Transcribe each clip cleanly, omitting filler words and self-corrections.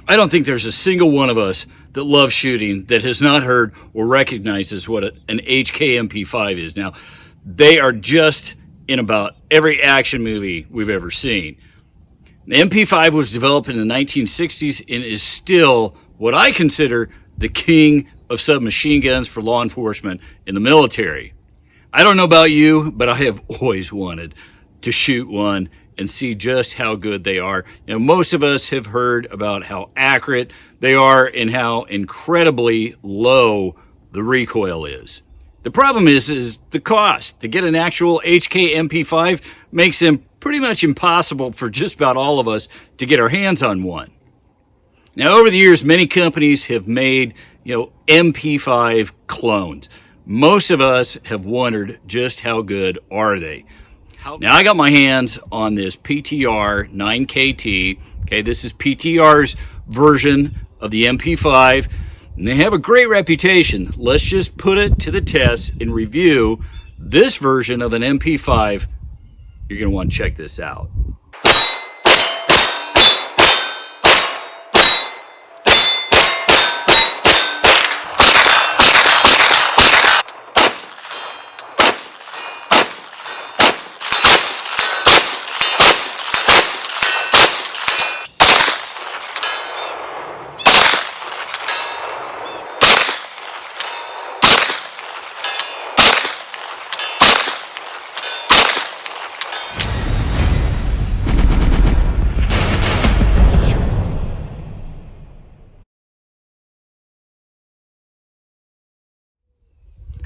I don't think there's a single one of us that loves shooting that has not heard or recognizes what an HK MP5 is. Now, they are just in about every action movie we've ever seen. The MP5 was developed in the 1960s and is still what I consider the king of submachine guns for law enforcement in the military. I don't know about you, but I have always wanted to shoot one and see just how good they are. Now, most of us have heard about how accurate they are and how incredibly low the recoil is. The problem is the cost. To get an actual HK MP5 makes them pretty much impossible for just about all of us to get our hands on one. Now, over the years, many companies have made, MP5 clones. Most of us have wondered just how good are they. Now, I got my hands on this PTR 9KT. Okay, this is PTR's version of the MP5, and they have a great reputation. Let's just put it to the test and review this version of an MP5. You're going to want to check this out.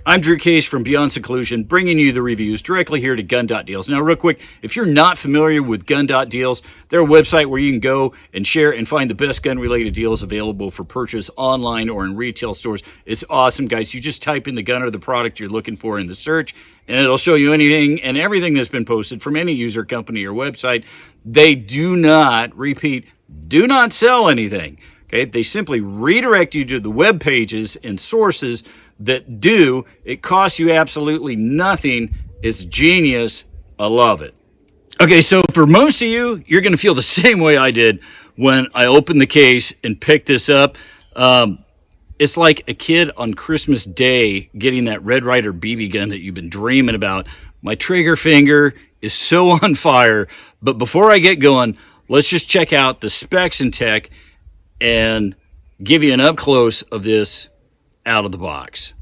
I'm Drew Case from Beyond Seclusion, bringing you the reviews directly here to Gun.Deals. Now, real quick, if you're not familiar with Gun.Deals, they're a website where you can go and share and find the best gun-related deals available for purchase online or in retail stores. It's awesome, guys. You just type in the gun or the product you're looking for in the search, and it'll show you anything and everything that's been posted from any user, company, or website. They do not, repeat, do not sell anything. Okay? They simply redirect you to the web pages and sources that do. It costs you absolutely nothing. It's genius. I love it. Okay, so for most of you, you're going to feel the same way I did when I opened the case and picked this up. It's like a kid on Christmas Day getting that Red Ryder BB gun that you've been dreaming about. My trigger finger is so on fire. But before I get going, let's just check out the specs and tech and give you an up close of this out of the box.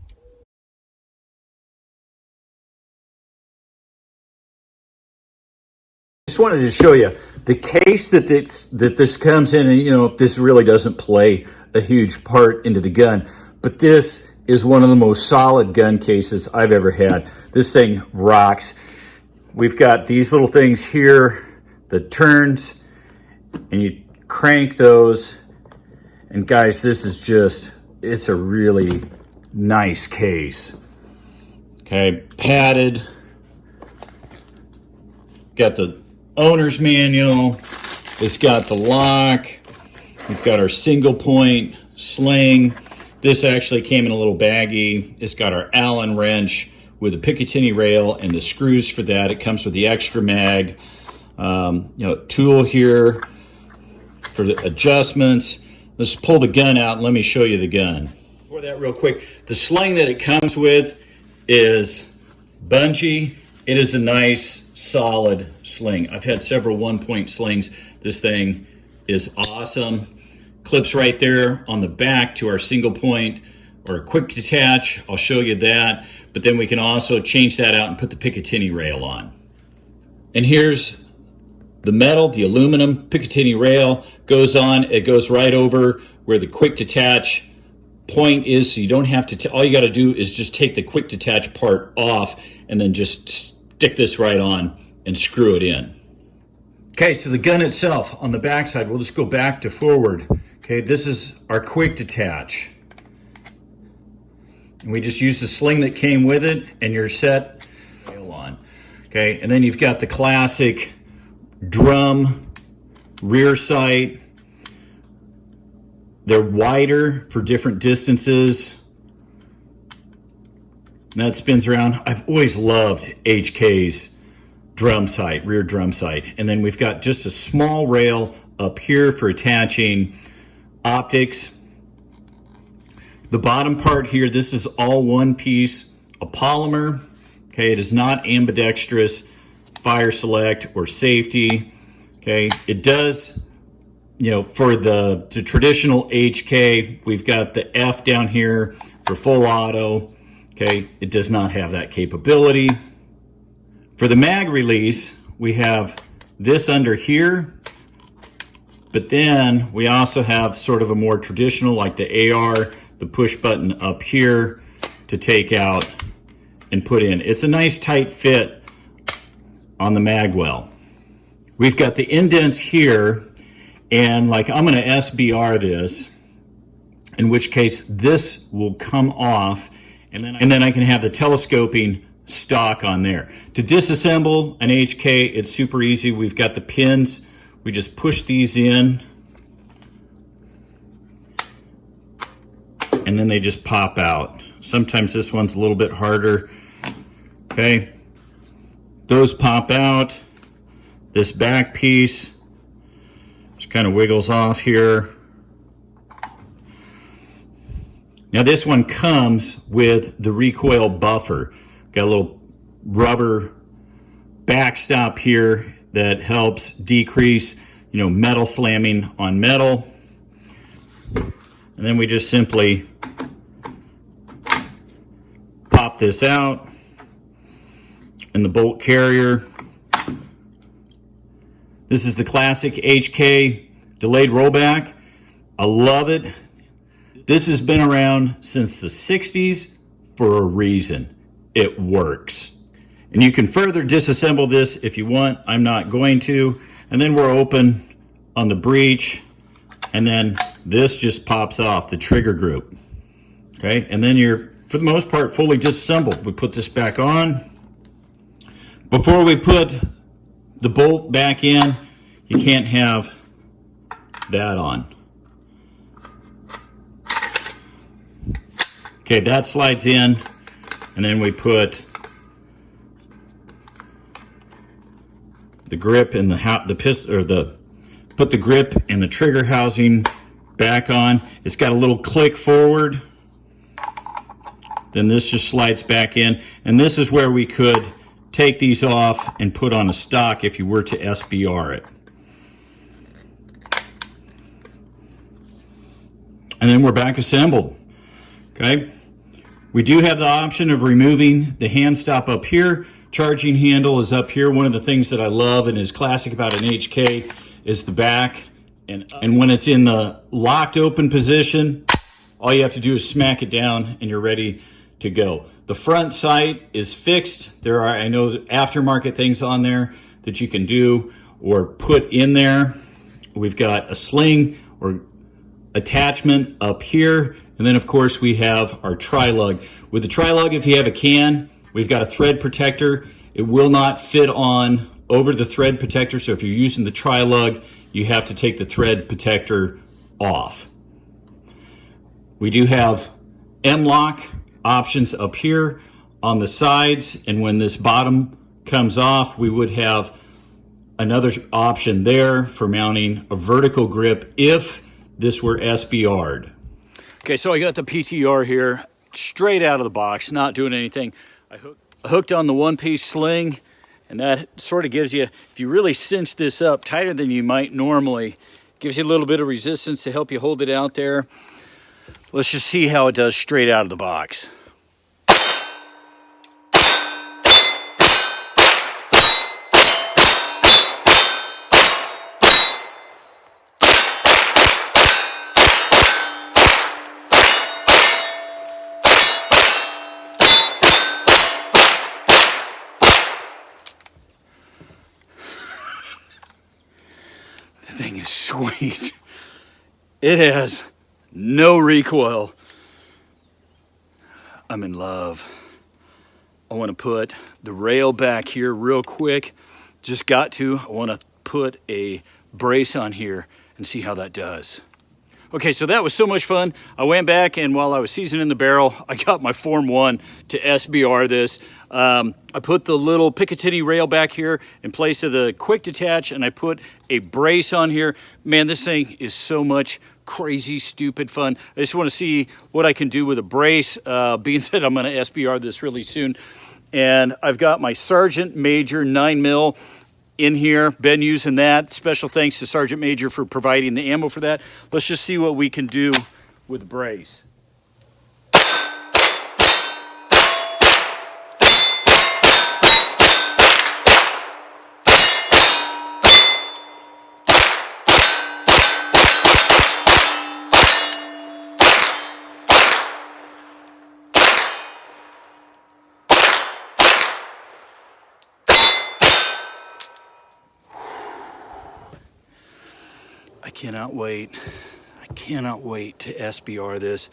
Just wanted to show you the case that this comes in, and this really doesn't play a huge part into the gun, but this is one of the most solid gun cases I've ever had. This thing rocks. We've got these little things here that turns, and you crank those, and guys, this is just, it's a really nice case. Okay, padded. Got the owner's manual. It's got the lock. We've got our single point sling. This actually came in a little baggie. It's got our Allen wrench with a Picatinny rail and the screws for that. It comes with the extra mag. Tool here for the adjustments. Let's pull the gun out and let me show you the gun. Before that, real quick, the sling that it comes with is bungee. It is a nice, solid sling. I've had several one-point slings. This thing is awesome. Clips right there on the back to our single point or a quick detach. I'll show you that. But then we can also change that out and put the Picatinny rail on. And here's the metal, the aluminum Picatinny rail goes on. It goes right over where the quick detach point is, so you don't have to, all you got to do is just take the quick detach part off and then just stick this right on and screw it in. Okay, so the gun itself on the backside, we'll just go back to forward. Okay, this is our quick detach. And we just use the sling that came with it and you're set on. Okay, and then you've got the classic drum rear sight. They're wider for different distances. And that spins around. I've always loved HK's drum sight, rear drum sight. And then we've got just a small rail up here for attaching optics. The bottom part here, this is all one piece of polymer. Okay, it is not ambidextrous, fire select, or safety. Okay, it does, you know, for the traditional HK, we've got the F down here for full auto. Okay, it does not have that capability. For the mag release, we have this under here, but then we also have sort of a more traditional, like the AR, the push button up here to take out and put in. It's a nice tight fit on the mag well. We've got the indents here, and like I'm gonna SBR this, in which case this will come off, and then I can have the telescoping stock on there. To disassemble an HK, it's super easy. We've got the pins. We just push these in, and then they just pop out. Sometimes this one's a little bit harder. Okay, those pop out. This back piece just kind of wiggles off here. Now this one comes with the recoil buffer. Got a little rubber backstop here that helps decrease, you know, metal slamming on metal. And then we just simply pop this out, and the bolt carrier. This is the classic HK delayed rollback. I love it. This has been around since the 60s for a reason. It works. And you can further disassemble this if you want. I'm not going to. And then we're open on the breech, and then this just pops off, the trigger group. Okay, and then you're, for the most part, fully disassembled. We put this back on. Before we put the bolt back in, you can't have that on. Okay, that slides in, and then we put the grip and the pistol, or put the grip and the trigger housing back on. It's got a little click forward. Then this just slides back in, and this is where we could take these off and put on a stock if you were to SBR it. And then we're back assembled. Okay, we do have the option of removing the hand stop up here. Charging handle is up here. One of the things that I love and is classic about an HK is the back. And when it's in the locked open position, all you have to do is smack it down and you're ready to go. The front sight is fixed. There are, I know, aftermarket things on there that you can do or put in there. We've got a sling or attachment up here. And then of course we have our tri-lug. With the tri-lug, if you have a can, we've got a thread protector. It will not fit on over the thread protector. So if you're using the tri-lug, you have to take the thread protector off. We do have M-LOK options up here on the sides. And when this bottom comes off, we would have another option there for mounting a vertical grip if this were SBR'd. Okay, so I got the PTR here straight out of the box, not doing anything. I hooked on the one-piece sling, and that sort of gives you, if you really cinch this up tighter than you might normally, gives you a little bit of resistance to help you hold it out there. Let's just see how it does straight out of the box. Thing is sweet. It has no recoil. I'm in love. I want to put the rail back here real quick. Just got to. I want to put a brace on here and see how that does. Okay, so that was so much fun. I went back, and while I was seasoning the barrel, I got my Form 1 to SBR this. I put the little Picatinny rail back here in place of the quick detach, and I put a brace on here. Man, this thing is so much crazy, stupid fun. I just want to see what I can do with a brace, being said I'm going to SBR this really soon. And I've got my Sergeant Major 9mm in here, been using that. Special thanks to Sergeant Major for providing the ammo for that. Let's just see what we can do with the brace. I cannot wait. I cannot wait to SBR this.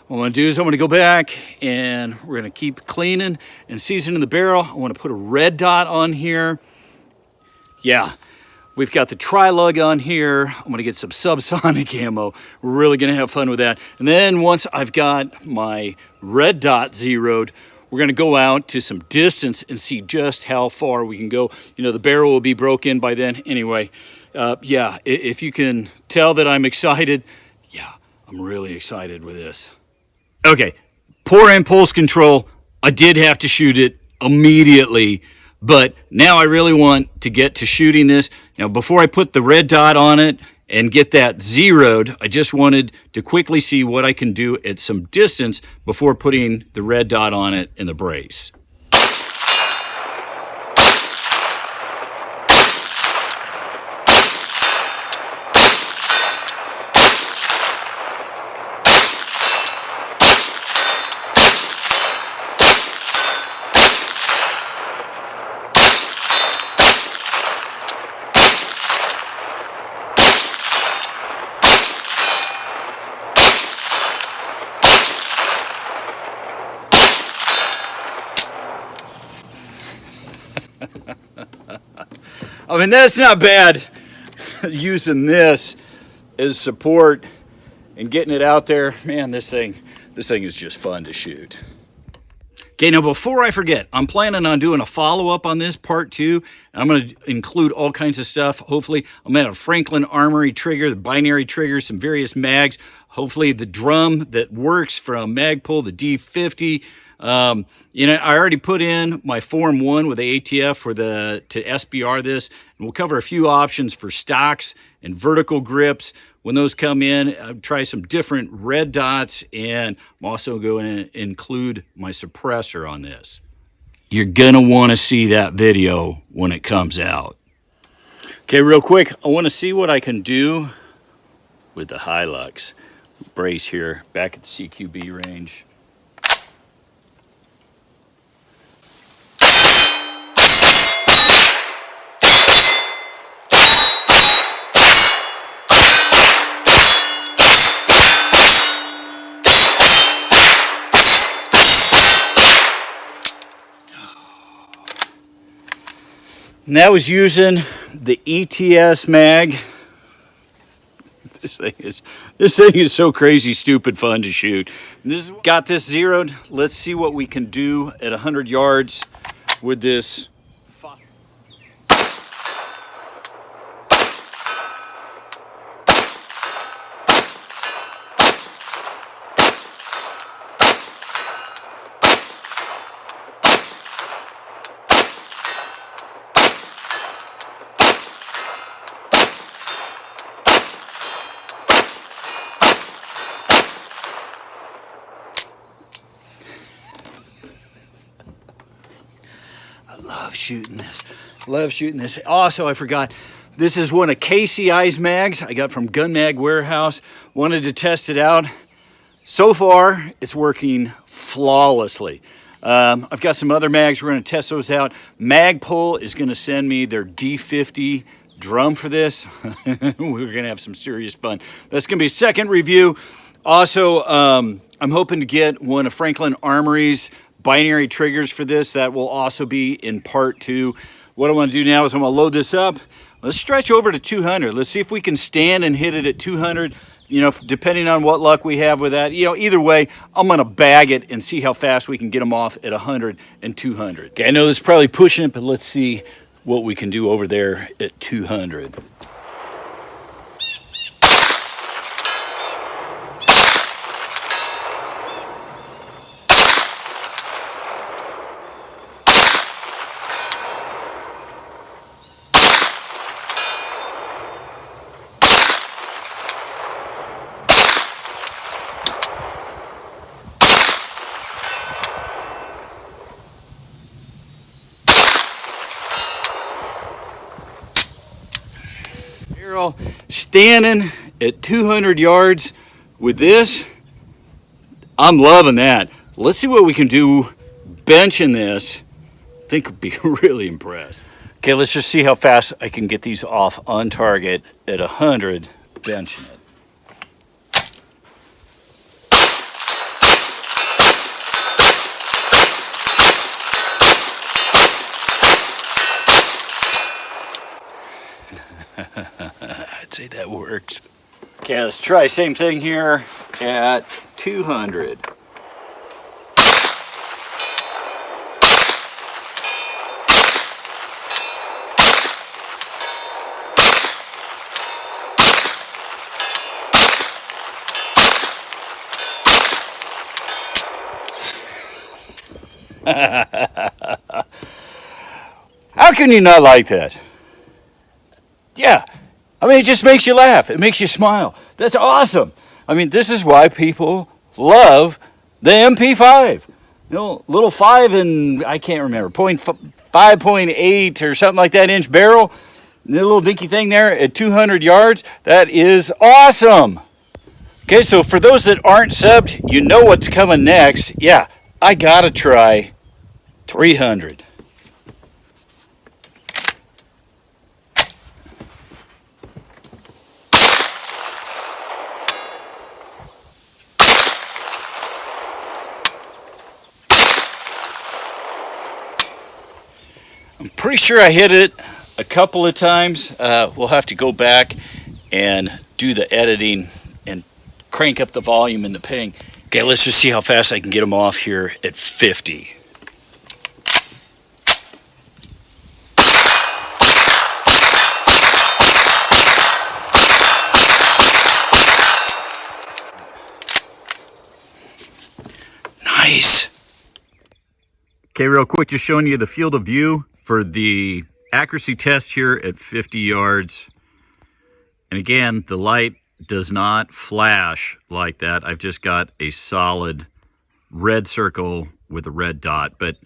What I'm going to do is I'm going to go back and we're going to keep cleaning and seasoning the barrel. I want to put a red dot on here. Yeah, we've got the tri-lug on here. I'm going to get some subsonic ammo. We're really going to have fun with that. And then once I've got my red dot zeroed, we're going to go out to some distance and see just how far we can go. You know, the barrel will be broken by then anyway. Yeah, if you can tell that I'm excited, yeah, I'm really excited with this. Okay, poor impulse control. I did have to shoot it immediately, but now I really want to get to shooting this. Now, before I put the red dot on it and get that zeroed, I just wanted to quickly see what I can do at some distance before putting the red dot on it in the brace. I mean, that's not bad, using this as support and getting it out there. Man, this thing is just fun to shoot. Okay, now before I forget, I'm planning on doing a follow-up on this part 2. I'm going to include all kinds of stuff. Hopefully, I'm going to have a Franklin Armory trigger, the binary trigger, some various mags. Hopefully, the drum that works from Magpul, the D50. You know, I already put in my Form 1 with the ATF to SBR this, and we'll cover a few options for stocks and vertical grips. When those come in, I'll try some different red dots, and I'm also going to include my suppressor on this. You're gonna want to see that video when it comes out. Okay, real quick, I want to see what I can do with the Hilux brace here back at the CQB range. And that was using the ETS mag. This thing is so crazy, stupid fun to shoot. Got this zeroed. Let's see what we can do at 100 yards with this. Love shooting this. Love shooting this. Also, I forgot, this is one of KCI's mags I got from Gun Mag Warehouse. Wanted to test it out. So far, it's working flawlessly. I've got some other mags. We're going to test those out. Magpul is going to send me their D50 drum for this. We're going to have some serious fun. That's going to be a second review. Also, I'm hoping to get one of Franklin Armory's binary triggers for this. That will also be in part 2. What I want to do now is I'm going to load this up. Let's stretch over to 200. Let's see if we can stand and hit it at 200. You know, depending on what luck we have with that. You know, either way, I'm going to bag it and see how fast we can get them off at 100 and 200. Okay, I know this is probably pushing it, but let's see what we can do over there at 200. Barrel standing at 200 yards with this. I'm loving that. Let's see what we can do benching this. I think we'll be really impressed. Okay, let's just see how fast I can get these off on target at 100 benching it. I'd say that works. Okay, let's try same thing here at 200. How can you not like that? Yeah, I mean, it just makes you laugh. It makes you smile. That's awesome. I mean, this is why people love the MP5. You know, little 5 and, I can't remember, 5.8 or something like that inch barrel. The little dinky thing there at 200 yards. That is awesome. Okay, so for those that aren't subbed, you know what's coming next. Yeah, I gotta try 300. I'm pretty sure I hit it a couple of times. We'll have to go back and do the editing and crank up the volume and the ping. Okay, let's just see how fast I can get them off here at 50. Nice. Okay, real quick, just showing you the field of view for the accuracy test here at 50 yards. And again, the light does not flash like that. I've just got a solid red circle with a red dot, but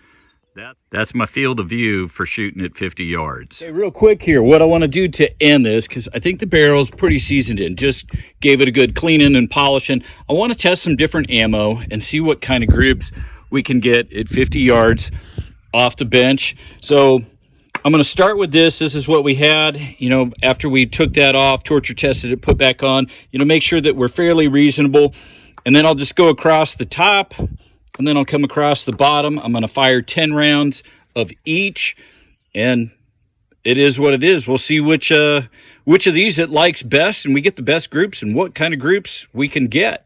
that's my field of view for shooting at 50 yards. Okay, real quick here, what I want to do to end this, because I think the barrel's pretty seasoned in, just gave it a good cleaning and polishing. I want to test some different ammo and see what kind of groups we can get at 50 yards off the bench. So I'm going to start with this. This is what we had, you know, after we took that off, torture tested it, put back on, you know, make sure that we're fairly reasonable. And then I'll just go across the top, and then I'll come across the bottom. I'm going to fire 10 rounds of each, and it is what it is. We'll see which of these it likes best, and we get the best groups and what kind of groups we can get.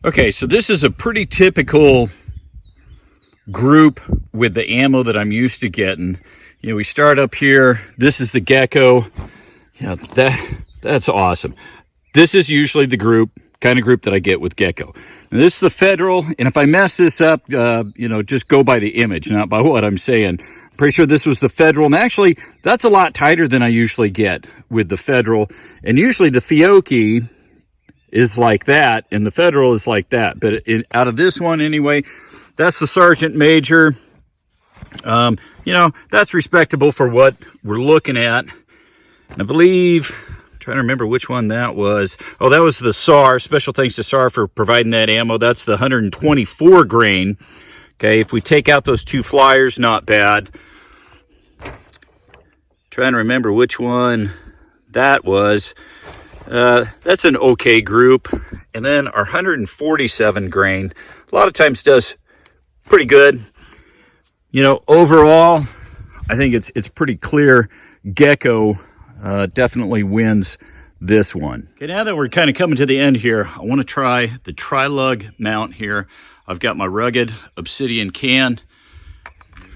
Okay, so this is a pretty typical group with the ammo that I'm used to getting. You know, we start up here. This is the Gecko. Yeah, that's awesome. This is usually the kind of group that I get with Gecko. And this is the Federal, and if I mess this up, you know, just go by the image, not by what I'm saying. I'm pretty sure this was the Federal, and actually, that's a lot tighter than I usually get with the Federal. And usually the Fiocchi is like that, and the Federal is like that. But out of this one anyway, that's the Sergeant Major. You know, that's respectable for what we're looking at. And I believe, I'm trying to remember which one that was. Oh, that was the SAR. Special thanks to SAR for providing that ammo. That's the 124 grain. Okay, if we take out those two flyers, not bad. Trying to remember which one that was. That's an okay group. And then our 147 grain, a lot of times does pretty good. You know, overall, I think it's pretty clear Gecko definitely wins this one. Okay, now that we're kind of coming to the end here, I want to try the tri-lug mount here. I've got my rugged obsidian can.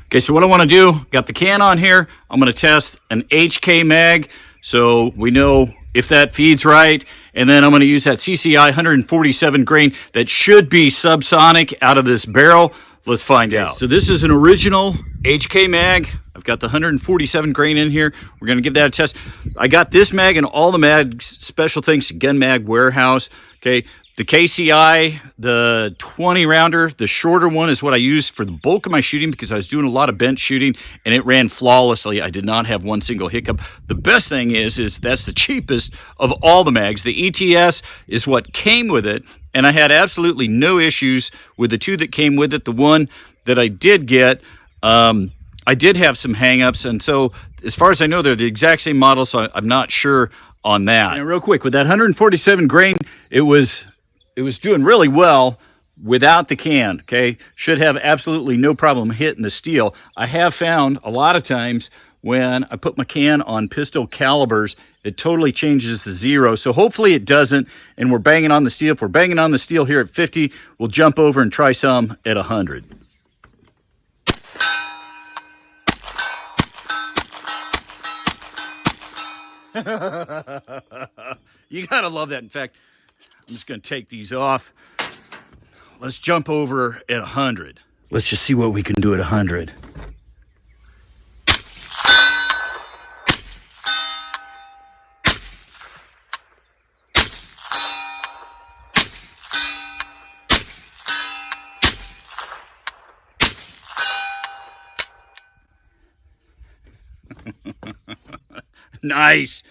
Okay, so what I want to do, got the can on here. I'm going to test an HK mag so we know if that feeds right. And then I'm going to use that CCI 147 grain that should be subsonic out of this barrel. Let's find out. So this is an original HK mag. I've got the 147 grain in here. We're going to give that a test. I got this mag and all the mags, special things, Gun Mag Warehouse. Okay, the KCI, the 20 rounder, the shorter one is what I used for the bulk of my shooting because I was doing a lot of bench shooting and it ran flawlessly. I did not have one single hiccup. The best thing is that's the cheapest of all the mags. The ETS is what came with it, and I had absolutely no issues with the two that came with it. The one that I did get, I did have some hangups, and so as far as I know, they're the exact same model, so I'm not sure on that. And real quick, with that 147 grain, it was doing really well without the can, okay? Should have absolutely no problem hitting the steel. I have found a lot of times when I put my can on pistol calibers, it totally changes to 0. So hopefully it doesn't, and we're banging on the steel. If we're banging on the steel here at 50, we'll jump over and try some at 100. You gotta love that. In fact, I'm just gonna take these off. Let's jump over at 100. Let's just see what we can do at 100. Nice.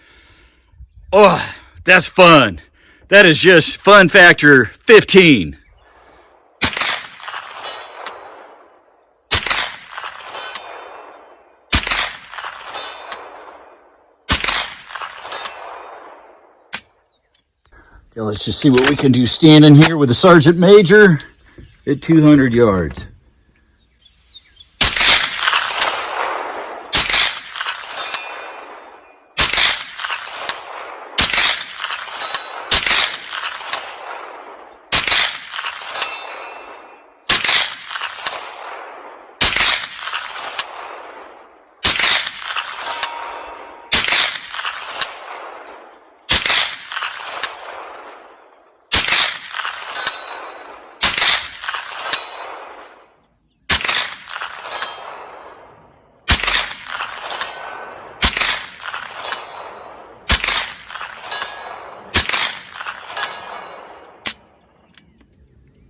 Oh, that's fun. That is just fun factor 15. Okay, let's just see what we can do standing here with the Sergeant Major at 200 yards.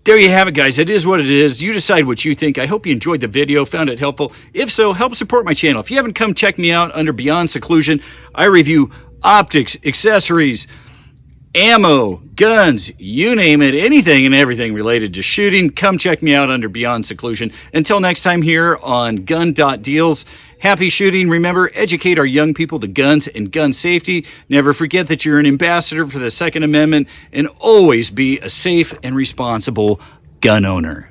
There you have it, guys. It is what it is. You decide what you think. I hope you enjoyed the video, found it helpful. If so, help support my channel. If you haven't come check me out under Beyond Seclusion, I review optics, accessories, ammo, guns, you name it, anything and everything related to shooting. Come check me out under Beyond Seclusion. Until next time here on Gun.Deals, happy shooting. Remember, educate our young people to guns and gun safety. Never forget that you're an ambassador for the Second Amendment, and always be a safe and responsible gun owner.